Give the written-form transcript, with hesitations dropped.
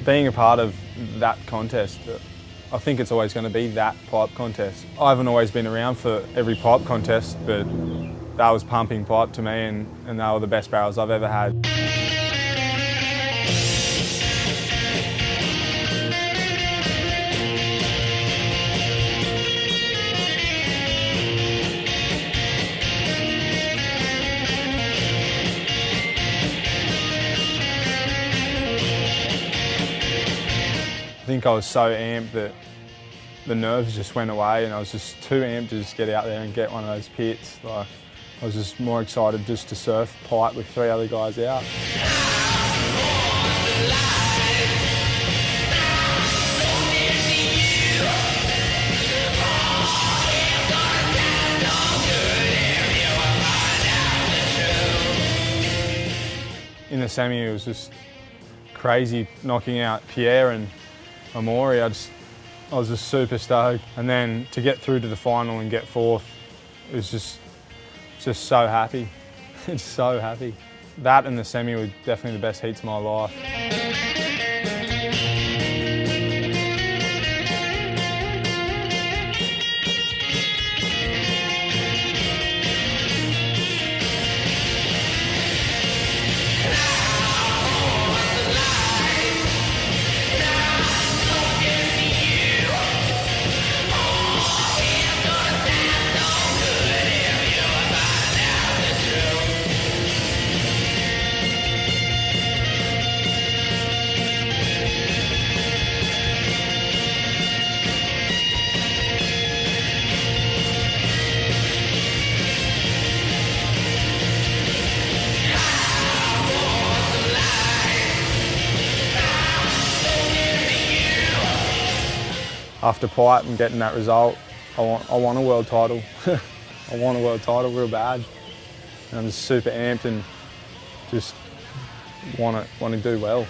being a part of that contest, I think it's always going to be that pipe contest. I haven't always been around for every pipe contest, but that was pumping pipe to me, and they were the best barrels I've ever had. I think I was so amped that the nerves just went away, and I was just too amped to just get out there and get one of those pits. Like, I was just more excited just to surf pipe with 3 other guys out. In the semi, it was just crazy knocking out Pierre and Amori. I was just super stoked. And then to get through to the final and get 4th, it was just so happy. It's so happy. That and the semi were definitely the best heats of my life. After pipe and getting that result, I want a world title. I want a world title real bad. And I'm just super amped and just want to do well.